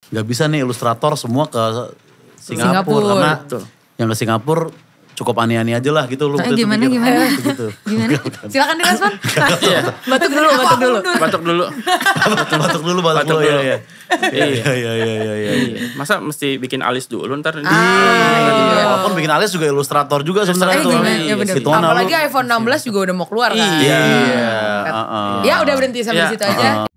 nggak bisa nih ilustrator semua ke Singapura. Karena yang ke Singapura cukup aneh-aneh aja lah gitu. Lu gimana? Gitu. Gimana? Silakan direspon. Batuk dulu. Batuk dulu. Iya. Masa mesti bikin alis dulu ntar. Walaupun bikin alis juga ilustrator juga sebenarnya tuh. Apalagi iPhone 16 juga udah mau keluar kan. Iya. Ya udah berhenti sampai situ aja.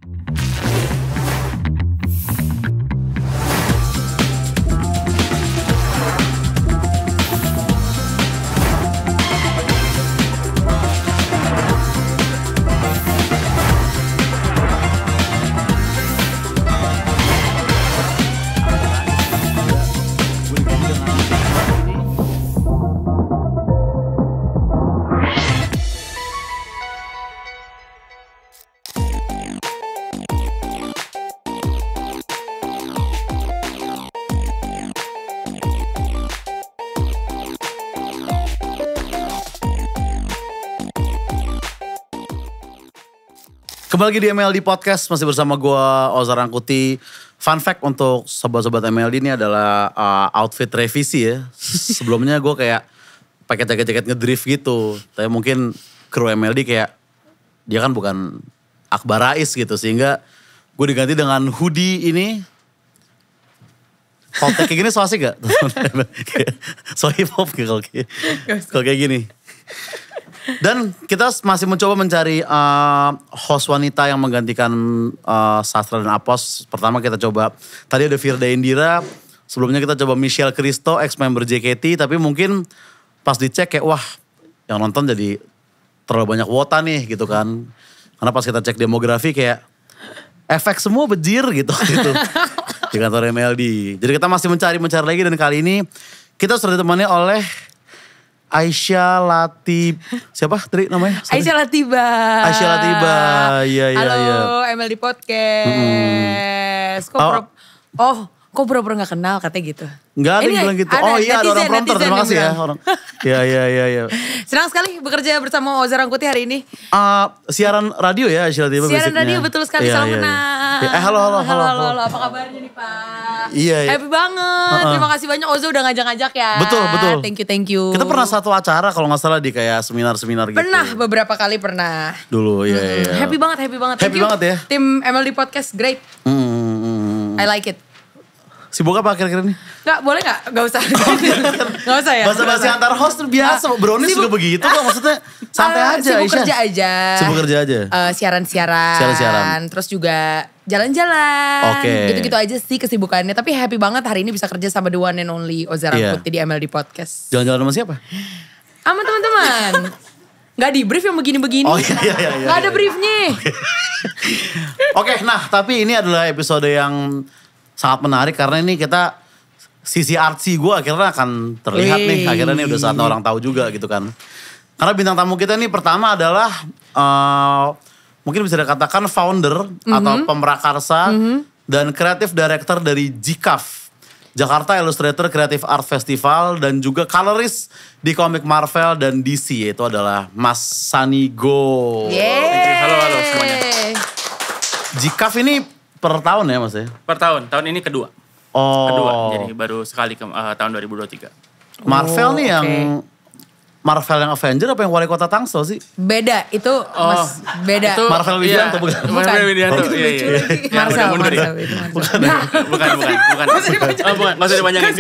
Kembali lagi di MLD Podcast, masih bersama gue Oza Rangkuti. Fun fact untuk sobat-sobat MLD ini adalah outfit revisi ya. Sebelumnya gue kayak pakai jaket-jaket ngedrift gitu. Tapi mungkin kru MLD kayak, dia kan bukan Akbar Rais gitu. Sehingga gue diganti dengan hoodie ini. Kalau kayak gini so asik gak? So hip hop gak kalau kayak gini? Dan kita masih mencoba mencari host wanita yang menggantikan Sastra dan Apos. Pertama kita coba, tadi ada Firda Indira. Sebelumnya kita coba Michelle Kristo, ex-member JKT. Tapi mungkin pas dicek kayak wah yang nonton jadi terlalu banyak wota nih gitu kan. Karena pas kita cek demografi kayak efek semua bejir gitu. Di kantor MLD. Jadi kita masih mencari lagi dan kali ini kita sudah ditemani oleh Aisyah Latib, siapa tadi namanya? Aisyah Latiba. Iya. Halo MLD Podcast. Kok pura-pura gak kenal katanya gitu? Enggak ada yang bilang gitu. Ada orang prompter, terima kasih ya. Iya. Senang sekali bekerja bersama Oza Rangkuti hari ini. Siaran radio ya Aisyah Latiba. Siaran radio betul sekali, salam kenal. Halo. Apa kabarnya nih Pak? Iya. Happy banget, terima kasih banyak Oza udah ngajak-ngajak ya. Betul. Thank you. Kita pernah satu acara kalau gak salah di kayak seminar-seminar gitu. Pernah, beberapa kali pernah. Dulu, iya. Happy banget. Happy banget ya. Tim MLD Podcast, great. I like it. Sibuk apa akhir-akhir ini? Boleh gak? Gak usah. Gak usah ya? Bahasa-bahasa antar host tuh biasa. Brownies juga begitu kok. Maksudnya santai aja. Sibuk kerja aja. Siaran-siaran. Terus juga jalan-jalan. Oke. Gitu-gitu aja sih kesibukannya. Tapi happy banget hari ini bisa kerja sama the one and only Oza Rangkuti di MLD Podcast. Jalan-jalan sama siapa? Sama teman-teman. Gak di brief yang begini-begini. Oh iya. Gak ada briefnya. Oke, nah tapi ini adalah episode yang sangat menarik karena ini kita sisi artsy gue akhirnya akan terlihat nih. Akhirnya nih udah saatnya orang tahu juga gitu kan. Karena bintang tamu kita nih pertama adalah mungkin bisa dikatakan founder atau pemrakarsa dan kreatif director dari GCAF, Jakarta Illustrator Creative Art Festival, dan juga colorist di komik Marvel dan DC, yaitu adalah Mas Sanigo. Halo semuanya. GCAF ini per tahun ya Mas ya? Per tahun ini kedua. Jadi baru sekali tahun 2023. Marvel nih yang Marvel yang Avenger apa yang Wali Kota Tangsel sih? Beda, itu Mas beda. Itu, Marvel Widianto bukan? Marvel Widianto, iya. Marcel. Bukan. Nggak usah dipanjangin.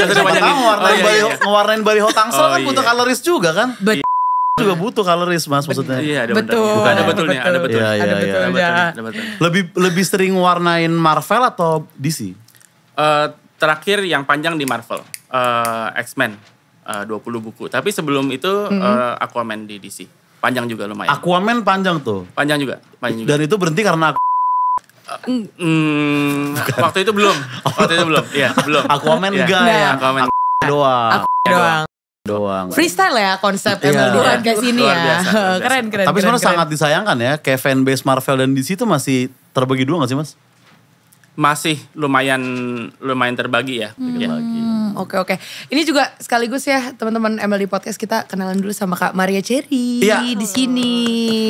Ngewarnain baliho Tangsel kan butuh coloris juga kan? Juga butuh coloris Mas maksudnya. Iya, ada betul. Ada betulnya. Iya. Lebih sering warnain Marvel atau DC? Terakhir yang panjang di Marvel, X-Men 20 buku. Tapi sebelum itu Aquaman di DC. Panjang juga lumayan. Aquaman panjang tuh. Panjang juga. Dan itu berhenti karena waktu itu belum. Iya, belum. Aquaman enggak ya. Aquaman doang. Freestyle ya konsep MLD Podcast ini ya. Keren. Tapi sebenarnya sangat disayangkan ya, kayak fanbase Marvel dan DC itu masih terbagi dua gak sih Mas? Masih lumayan terbagi ya. Oke. Ini juga sekaligus ya teman-teman MLD Podcast, kita kenalan dulu sama Kak Maria Cherry di sini.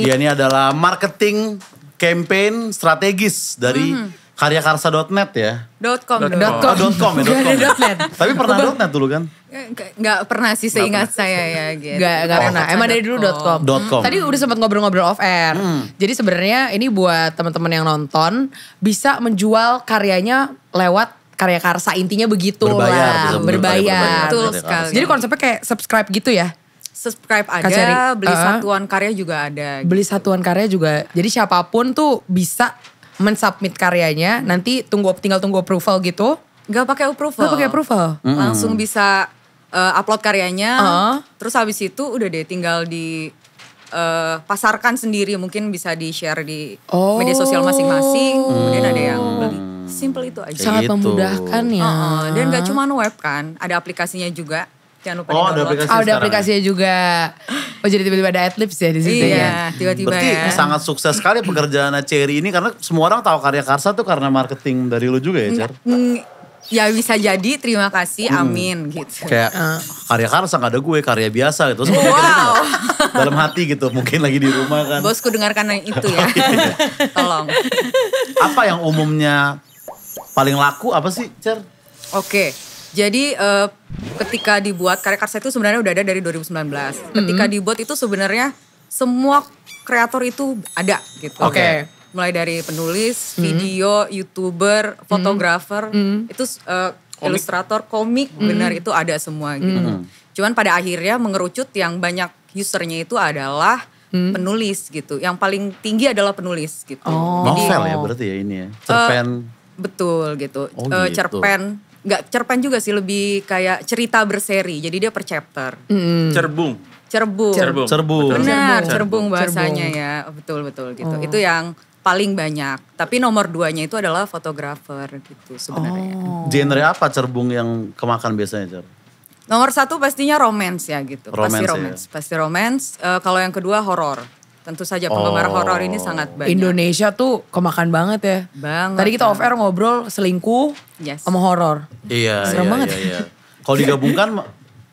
Dia ini adalah marketing campaign strategis dari Karyakarsa.net ya? .com. .com ya, .net. Tapi pernah .net dulu kan? Nggak pernah sih seingat saya ya gitu. Nggak pernah. Emang dari dulu .com. Tadi udah sempat ngobrol-ngobrol off air. Jadi sebenarnya ini buat teman-teman yang nonton bisa menjual karyanya lewat Karya Karsa, intinya begitu lah. Berbayar. Betul sekali. Jadi konsepnya kayak subscribe gitu ya? Subscribe Kak Cherry. ada, beli satuan karya juga ada. Beli satuan karya juga. Jadi siapapun tuh bisa mensubmit karyanya, nanti tinggal tunggu approval gitu. Nggak pakai approval. Nggak pakai approval. Langsung bisa upload karyanya. Terus habis itu udah deh tinggal di pasarkan sendiri, mungkin bisa di share di media sosial masing-masing. Kemudian ada yang beli. Simple itu aja. Sangat gitu. memudahkan ya. Dan nggak cuma web kan, ada aplikasinya juga. Jangan lupa ada di-download. aplikasi. Ada aplikasinya juga. Oh jadi tiba-tiba ada adlibs ya di situ ya. Iya, tiba-tiba Berarti ya. sangat sukses sekali pekerjaan Cherry ini karena semua orang tahu Karya Karsa tuh karena marketing dari lu juga ya, Cher? Ya bisa jadi, terima kasih, amin gitu. Kayak Karya Karsa gak ada gue, karya biasa gitu. Terus gue mikir gitu, dalam hati gitu, mungkin lagi di rumah kan. Bosku dengarkan yang itu ya. Tolong. Apa yang umumnya paling laku apa sih, Cher? Oke. Jadi ketika dibuat Karya Karsa itu sebenarnya udah ada dari 2019. Ketika dibuat itu sebenarnya semua kreator itu ada gitu. Oke. Mulai dari penulis, video, YouTuber, fotografer, itu ilustrator, komik, benar itu ada semua gitu. Cuman pada akhirnya mengerucut yang banyak usernya itu adalah penulis gitu. Yang paling tinggi adalah penulis gitu. Novel ya berarti ya ini ya? Cerpen. Betul gitu. Oh, gitu. Cerpen. Nggak cerpen juga sih, lebih kayak cerita berseri. Jadi dia per chapter. Cerbung. Cerbung. Benar, Cerbung. cerbung bahasanya ya. Betul gitu. Itu yang paling banyak. Tapi nomor 2-nya itu adalah fotografer gitu sebenarnya. Genre apa cerbung yang kemakan biasanya, Cer? Nomor 1 pastinya romance ya gitu. Romance Pasti romance. Kalau yang kedua horor. Tentu saja penggemar horor ini sangat banyak. Indonesia tuh kemakan banget ya. Banget. Tadi kita off air ngobrol selingkuh sama horor. Iya, Serem banget. Iya. Kalau digabungkan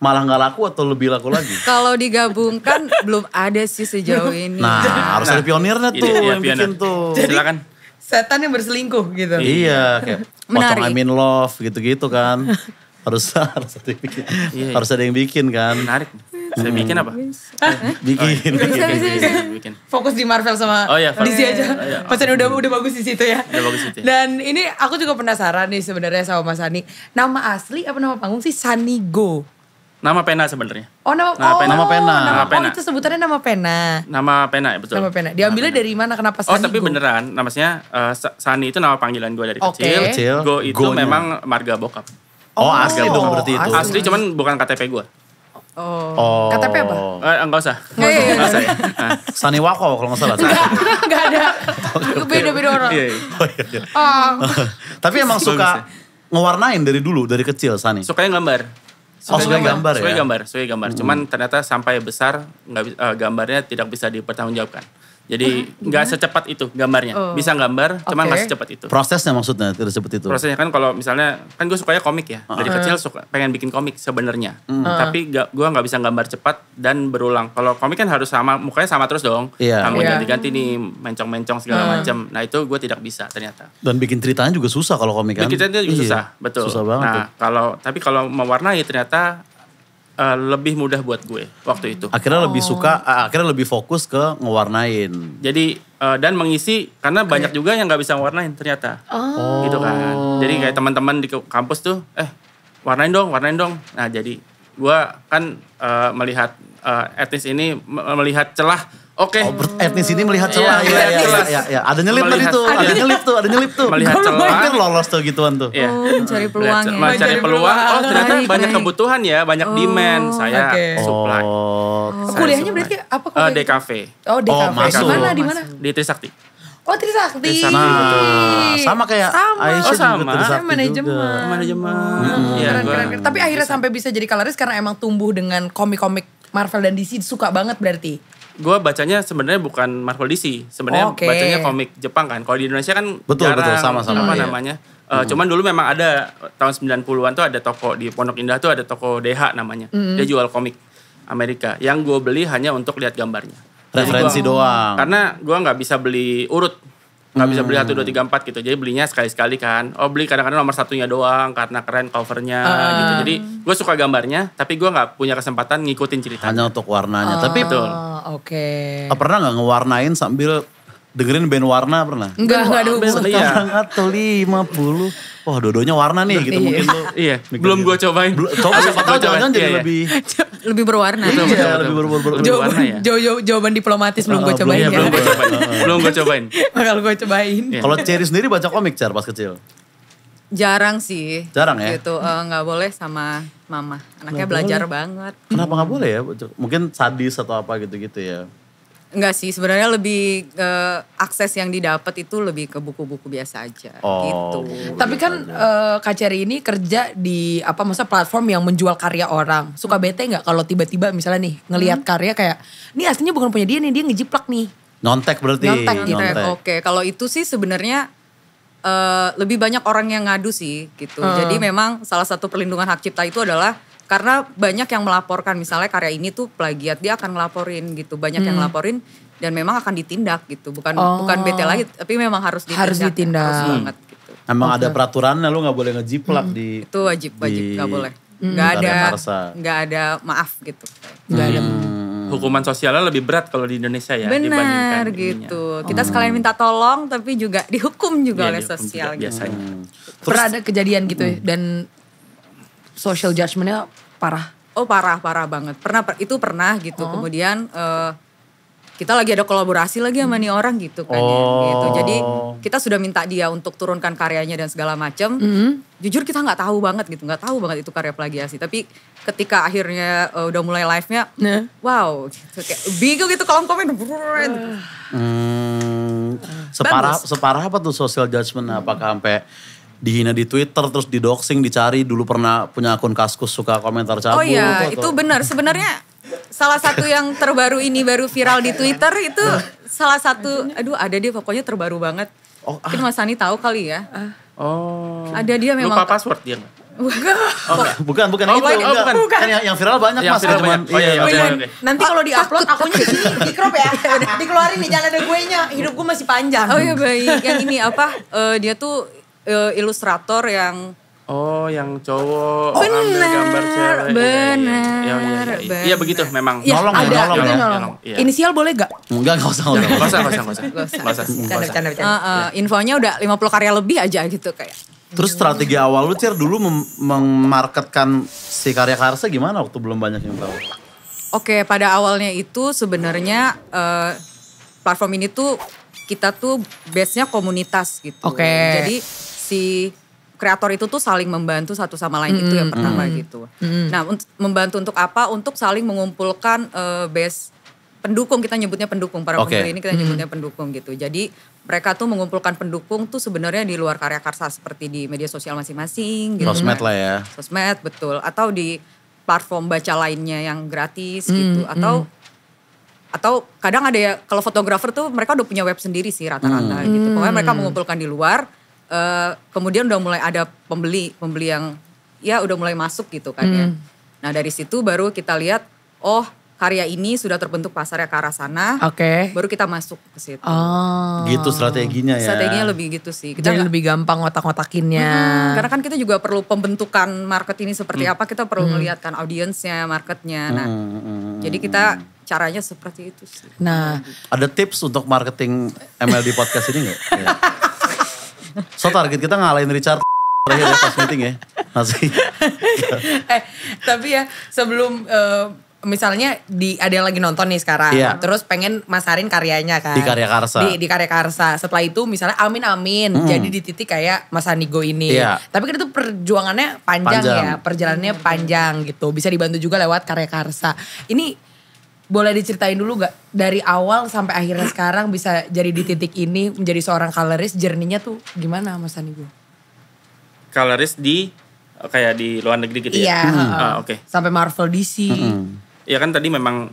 malah nggak laku atau lebih laku lagi? Kalau digabungkan belum ada sih sejauh ini. Nah, harus ada pionirnya tuh yang bikin tuh. Silakan. Setan yang berselingkuh gitu. Iya, kayak Menarik. Pocong I'm in Love gitu-gitu kan. harus ada yang bikin. Harus ada yang bikin kan. Menarik. Saya bikin apa? Bikin. Bikin. Fokus di Marvel sama Oh iya, DC aja. Pesan udah bagus di situ ya. Udah bagus itu. Dan ini aku juga penasaran nih sebenarnya sama Mas Sani. Nama asli apa nama panggung sih? Sani Go. Nama pena sebenarnya. Oh nama Nama pena. Nama pena. Oh itu sebutannya nama pena. Nama pena ya betul. Nama pena. Diambilnya dari mana? Kenapa Sani Oh tapi Go? beneran, namanya Sani itu nama panggilan gue dari Oke. kecil. Go itu Go-nya. memang marga bokap. Oh, asli dong berarti itu. Asli cuman bukan KTP gue. Oh. KTP apa? Enggak usah. Iya. Enggak usah ya. Nah, Sani Wako kalau nggak salah. Gak ada. Beda-beda orang. iya. Tapi emang suka ngewarnain dari dulu, dari kecil Sani. Sukanya gambar. Suka gambar ya? Suka gambar. Cuman ternyata sampai besar gambarnya tidak bisa dipertanggungjawabkan. Jadi nggak secepat itu gambarnya. Bisa gambar, cuman nggak secepat itu. Prosesnya maksudnya tidak seperti itu. Prosesnya kan kalau misalnya, kan gue sukanya komik ya. Dari kecil pengen bikin komik sebenarnya. Tapi gue nggak bisa gambar cepat dan berulang. Kalau komik kan harus sama, mukanya sama terus dong. Iya. Mau ganti-ganti nih, mencong-mencong segala macam. Nah itu gue tidak bisa ternyata. Dan bikin ceritanya juga susah kalau komik kan. Bikin ceritanya juga Iya, susah, betul. Susah banget tuh. Nah tapi kalau mewarnai ternyata lebih mudah buat gue waktu itu. Akhirnya lebih suka, akhirnya lebih fokus ke ngewarnain. Jadi dan mengisi karena banyak juga yang nggak bisa warnain ternyata, gitu kan. Jadi kayak teman-teman di kampus tuh, warnain dong. Nah jadi gue kan melihat etnis ini melihat celah. Oke. Etnis ini melihat celah. Iya. Ada nyelip tadi tuh, ada nyelip tuh. Melihat celah. Hampir lolos tuh gituan tuh. Iya. Mencari peluang ya. Mencari peluang. Oh ternyata banyak Baik. kebutuhan ya, banyak demand. Saya supply. Kuliahnya berarti apa? DKV. Oh DKV. masuk. Di mana? Di Trisakti. Oh Trisakti. Trisakti, Nah, sama kayak Aisyah juga sama. Trisakti Manajemen. juga. Manajemen. Iya, Keren. Tapi akhirnya sampai bisa jadi coloris karena emang tumbuh dengan komik-komik Marvel dan DC suka banget berarti.Gue bacanya sebenarnya bukan Marvel DC, sebenarnya bacanya komik Jepang kan. Kalau di Indonesia kan Betul, jarang, sama-sama, apa iya. namanya. Cuman dulu memang ada tahun 90-an tuh ada toko di Pondok Indah tuh ada toko DH namanya. Dia jual komik Amerika. Yang gue beli hanya untuk lihat gambarnya. Referensi doang. Karena gue nggak bisa beli urut. Nggak bisa beli 1, 2, 3, 4 gitu. Jadi belinya sekali-sekali kan. Oh beli kadang-kadang nomor satunya doang karena keren covernya gitu. Jadi gue suka gambarnya tapi gue gak punya kesempatan ngikutin ceritanya. Hanya untuk warnanya. Tapi Oke. Pernah gak ngewarnain sambil dengerin band warna pernah? Enggak ada hubungan. Sekarang atau 50. Wah dua-duanya warna nih gitu mungkin lu. Iya, belum gue cobain. Coba siapa tahu jangan-jangan jadi lebih berwarna. Iya, lebih berwarna ya. Jawaban diplomatis belum gue cobain ya. Belum gue cobain. Bakal gue cobain. Kalau Cherry sendiri baca komik Cher pas kecil? Jarang sih. Jarang ya? Gitu, nggak boleh sama mama. Anaknya belajar banget. Kenapa nggak boleh ya? Mungkin sadis atau apa gitu-gitu ya? Enggak sih, sebenarnya lebih akses yang didapat itu lebih ke buku-buku biasa aja gitu. Tapi kan Kak Cherry ini kerja di maksudnya platform yang menjual karya orang. Suka bete nggak kalau tiba-tiba misalnya nih ngelihat karya kayak, ini aslinya bukan punya dia nih, dia ngejiplak nih. Nyontek berarti. Nyontek gitu. Oke, kalau itu sih sebenarnya lebih banyak orang yang ngadu sih gitu. Jadi memang salah satu perlindungan hak cipta itu adalah karena banyak yang melaporkan, misalnya karya ini tuh plagiat, dia akan ngelaporin gitu. Banyak yang ngelaporin dan memang akan ditindak gitu. Bukan bete lagi, tapi memang harus ditindak. Harus ditindak. Harus banget gitu. Emang ada peraturannya, lu gak boleh ngejiplak di... Itu wajib, gak boleh. Gak ada maaf gitu. Gak ada. Hukuman sosialnya lebih berat kalau di Indonesia ya. Benar gitu. Kita sekalian minta tolong tapi juga dihukum juga oleh sosial gitu. Biasanya. Pernah ada kejadian gitu ya dan social judgment-nya parah. Oh parah banget. Pernah gitu. Kemudian kita lagi ada kolaborasi lagi sama nih orang gitu kan ya. Gitu. Jadi kita sudah minta dia untuk turunkan karyanya dan segala macam. Jujur kita nggak tahu banget itu karya plagiasi. Tapi ketika akhirnya udah mulai live-nya, wow, gitu, kayak bingung gitu kolom komen. Separah apa tuh social judgment? Apakah sampai dihina di Twitter, terus di doxing, dicari, dulu pernah punya akun Kaskus suka komentar cabul. Oh iya, itu benar. Sebenarnya salah satu yang terbaru ini baru viral di Twitter itu salah satu, ada dia pokoknya terbaru banget. Mungkin Mas Sani tahu kali ya. Ada dia memang. Lupa password dia nggak? Bukan itu. Kan yang viral banyak Mas. Iya. Nanti kalau di-upload akunnya di crop ya. Dikeluarin nih, jangan ada guenya. Hidup gue masih panjang. Oh iya baik. Yang ini dia tuh ilustrator yang yang cowok ambil gambar cewek. Benar. Iya begitu memang. Ya, nolong. Iya. Inisial boleh gak? Enggak usah. Canda. Infonya udah 50 karya lebih aja gitu kayak. Terus strategi awal lu Cer dulu memarketkan si karya Karsa gimana waktu belum banyak yang tahu? Oke, pada awalnya itu sebenarnya platform ini tuh kita tuh base-nya komunitas gitu. Jadi si kreator itu tuh saling membantu satu sama lain itu yang pertama gitu. Nah, membantu untuk apa? Untuk saling mengumpulkan base pendukung, kita nyebutnya pendukung, para pembeli ini kita nyebutnya pendukung gitu. Jadi mereka tuh mengumpulkan pendukung tuh sebenarnya di luar karya Karsa seperti di media sosial masing-masing gitu. Sosmed lah ya. Sosmed betul, atau di platform baca lainnya yang gratis gitu, atau kadang ada ya, kalau fotografer tuh mereka udah punya web sendiri sih rata-rata gitu. Pokoknya mereka mengumpulkan di luar, kemudian udah mulai ada pembeli yang ya udah mulai masuk gitu kan ya. Nah dari situ baru kita lihat, karya ini sudah terbentuk pasarnya ke arah sana, baru kita masuk ke situ. Gitu strateginya ya. Strateginya lebih gitu sih. Jadi lebih gampang otak-otakinnya. Karena kan kita juga perlu pembentukan market ini seperti apa, kita perlu melihat kan audiensnya, marketnya. Nah, jadi kita caranya seperti itu sih. Nah, ada tips untuk marketing MLD podcast ini nggak? Ya. So target kita ngalahin Richard terakhir ya pas meeting ya. Masih. Tapi ya sebelum misalnya ada yang lagi nonton nih sekarang, terus pengen masarin karyanya kan. Di karya Karsa. Di karya Karsa. Setelah itu misalnya amin. Jadi di titik kayak Mas Anigo ini. Tapi kan itu perjuangannya panjang ya. Perjalanannya panjang gitu. Bisa dibantu juga lewat karya Karsa. Ini boleh diceritain dulu gak? Dari awal sampai akhirnya sekarang bisa jadi di titik ini menjadi seorang colorist, journey-nya tuh gimana Mas Anigo? Colorist kayak di luar negeri gitu ya? Iya. Sampai Marvel DC. Ya kan tadi memang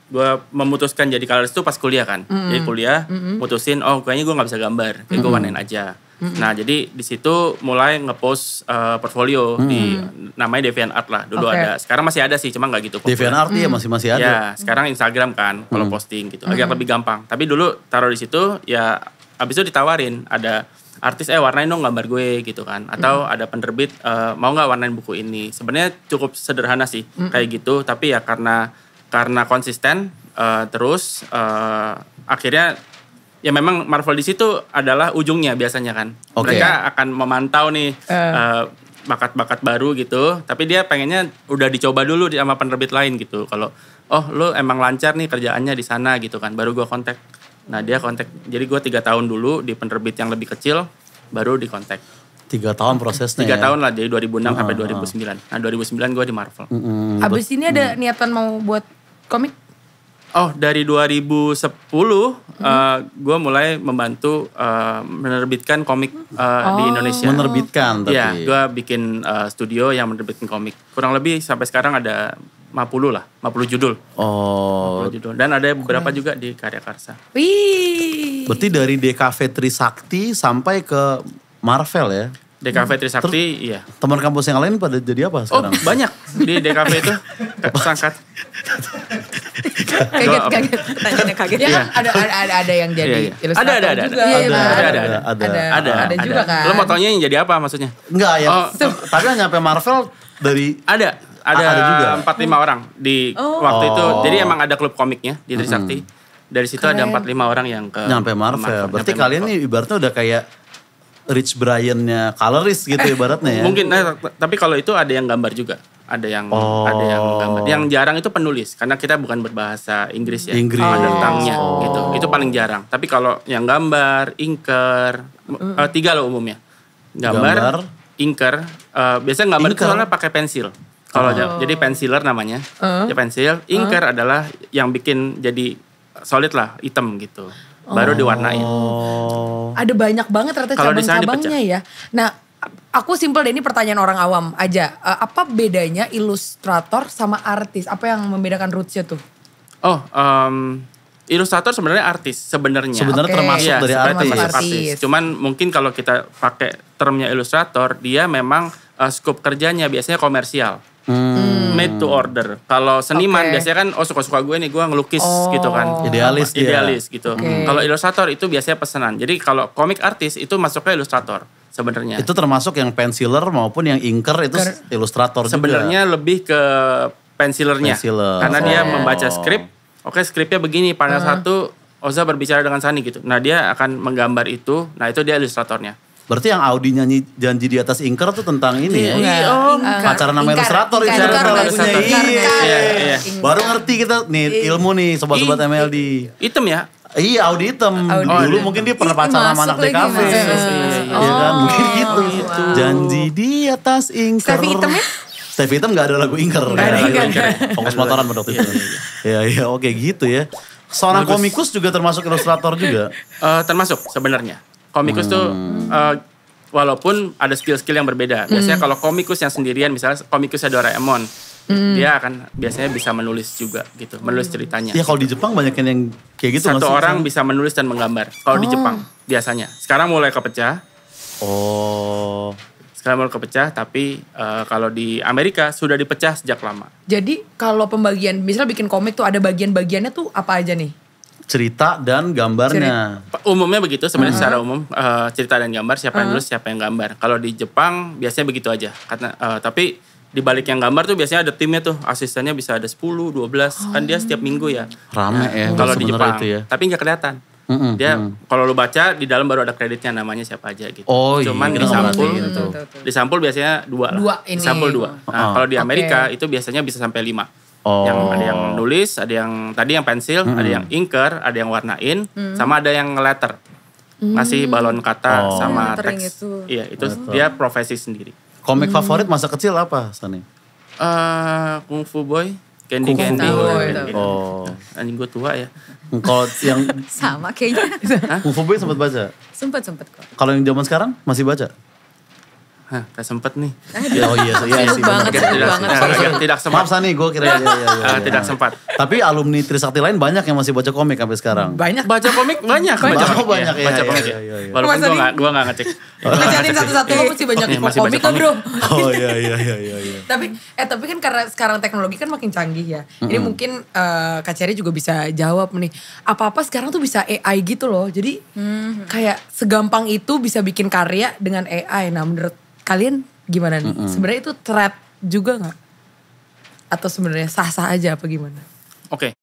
gue memutuskan jadi colorist tuh pas kuliah kan. Jadi kuliah mutusin kayaknya gue gak bisa gambar. Kayak gue warnain aja. Nah jadi di situ mulai ngepost portfolio di namanya DeviantArt lah. Dulu ada. Sekarang masih ada sih cuma gak gitu populer. DeviantArt ya masih ada. Ya sekarang Instagram kan kalau posting gitu. Agak lebih gampang. Tapi dulu taruh di situ ya abis itu ditawarin ada artis warnain dong gambar gue gitu kan, atau ada penerbit mau nggak warnain buku ini. Sebenarnya cukup sederhana sih kayak gitu, tapi ya karena konsisten terus akhirnya ya memang Marvel di situ adalah ujungnya biasanya kan. Mereka akan memantau nih bakat-bakat baru gitu, tapi dia pengennya udah dicoba dulu sama penerbit lain gitu. Kalau lo emang lancar nih kerjaannya di sana gitu kan, baru gue kontak. Nah dia kontak, jadi gue 3 tahun dulu di penerbit yang lebih kecil, baru di kontak. 3 tahun prosesnya 3 tahun lah, jadi 2006 sampai 2009. Nah 2009 gue di Marvel. Abis ini ada niatan mau buat komik? Dari 2010 gue mulai membantu menerbitkan komik di Indonesia. Menerbitkan tapi? Iya, gue bikin studio yang menerbitkan komik. Kurang lebih sampai sekarang ada 50 judul. 50 judul. Dan ada beberapa juga di Karya Karsa. Wih. Berarti dari DKV Trisakti sampai ke Marvel ya? DKV Trisakti, iya. Teman kampus yang lain pada jadi apa sekarang? Banyak di DKV itu. Sangkat. Kaget. Pertanyaannya kaget. Ya kan ada yang jadi ilustrator juga. Ada juga kan. Lo mau taunya yang jadi apa maksudnya? Enggak ya. Tapi yang nyampe Marvel dari... Ada juga 4-5 orang di waktu itu. Jadi emang ada klub komiknya di Trisakti. Dari situ ada 4-5 orang yang nyampe Marvel. Berarti kalian nih ibaratnya udah kayak Rich Brian-nya colorist gitu ibaratnya ya. Mungkin, tapi kalau itu ada yang gambar juga. Ada yang gambar. Yang jarang itu penulis karena kita bukan berbahasa Inggris ya. Ada tentangnya gitu. Itu paling jarang. Tapi kalau yang gambar, inker, 3 loh umumnya. Gambar, inker. Biasanya gambar itu soalnya pakai pensil. Kalau jadi pensiler namanya. Ya pensil, inker adalah yang bikin jadi solid lah, hitam gitu. Baru diwarnain. Ada banyak banget ternyata cabang-cabangnya ya. Nah, aku simpel deh, ini pertanyaan orang awam aja. Apa bedanya ilustrator sama artis? Apa yang membedakan roots-nya tuh? Ilustrator sebenarnya artis sebenarnya. Sebenarnya termasuk dari artis. Cuman mungkin kalau kita pakai termnya ilustrator, dia memang scope kerjanya biasanya komersial. Made to order. Kalau seniman biasanya kan suka-suka gue nih, gue ngelukis gitu kan. Idealis gitu. Kalau ilustrator itu biasanya pesanan. Jadi kalau komik artis itu masuknya ilustrator sebenarnya. Itu termasuk yang penciler maupun yang inker itu ilustrator juga. Sebenarnya lebih ke pensilernya. Karena dia membaca skrip. Oke, skripnya begini, panel 1 Oza berbicara dengan Sani gitu. Nah, dia akan menggambar itu. Nah, itu dia ilustratornya. Berarti yang Audi nyanyi Janji di Atas Inker tuh tentang ini ya? Pacaran nama ilustrator itu lagunya. Iya. Baru ngerti kita nih ilmu nih sobat-sobat MLD. Hitam ya? Iya, Audi hitam. Dulu mungkin dia pernah pacaran sama anak DKV. Iya kan, mungkin gitu. Janji di Atas Inker. Stevie hitam ya? Stevie hitam gak ada lagu Inker. Fokus motoran pada waktu itu. Iya, oke gitu ya. Seorang komikus juga termasuk ilustrator juga? Termasuk sebenarnya. Komikus tuh walaupun ada skill-skill yang berbeda. Biasanya kalau komikus yang sendirian, misalnya komikusnya Doraemon, dia akan biasanya bisa menulis juga gitu, menulis ceritanya. Ya kalau di Jepang banyak yang kayak gitu. Satu orang bisa menulis dan menggambar. Kalau di Jepang biasanya. Sekarang mulai kepecah. Sekarang mulai kepecah, tapi kalau di Amerika sudah dipecah sejak lama. Jadi kalau pembagian, misalnya bikin komik tuh ada bagian-bagiannya tuh apa aja nih? Cerita dan gambarnya. Umumnya begitu sebenarnya secara umum, cerita dan gambar, siapa yang nulis, siapa yang gambar. Kalau di Jepang biasanya begitu aja. Karena tapi di balik yang gambar tuh biasanya ada timnya tuh, asistennya bisa ada 10, 12, kan dia setiap minggu ya. Rame ya. Kalau di Jepang, itu ya. Tapi nggak kelihatan. Dia kalau lu baca di dalam baru ada kreditnya, namanya siapa aja gitu. Cuman di sampul biasanya 2 lah. Di sampul 2. Nah, kalau di Amerika itu biasanya bisa sampai 5. Yang ada yang nulis, ada yang tadi yang pensil, ada yang inker, ada yang warnain, sama ada yang letter. Ngasih balon kata sama teks. Iya, itu dia profesi sendiri. Komik favorit masa kecil apa, Sani? Kung Fu Boy, Candy. Anjing gue tua ya. Kalau yang sama kayaknya. Kung Fu Boy sempat baca? Sempat kok. Kalau yang zaman sekarang masih baca? gak sempet nih. Oh iya sih. Tidak sempat. Maaf Sani, gue kira tidak sempat. Tapi alumni Trisakti lain banyak yang masih baca komik sampai sekarang. Banyak. Baca komik banyak. Banyak Baca komik. Walaupun gue gak ngecek. Ngecatin satu-satu lo masih banyak komik kan bro. Oh iya. Tapi kan karena sekarang teknologi kan makin canggih ya. Ini mungkin Kak Cherry juga bisa jawab nih. Apa-apa sekarang tuh bisa AI gitu loh. Jadi kayak segampang itu bisa bikin karya dengan AI. Nah menurut kalian gimana nih? Sebenarnya itu threat juga gak? Atau sebenarnya sah-sah aja apa gimana? Oke.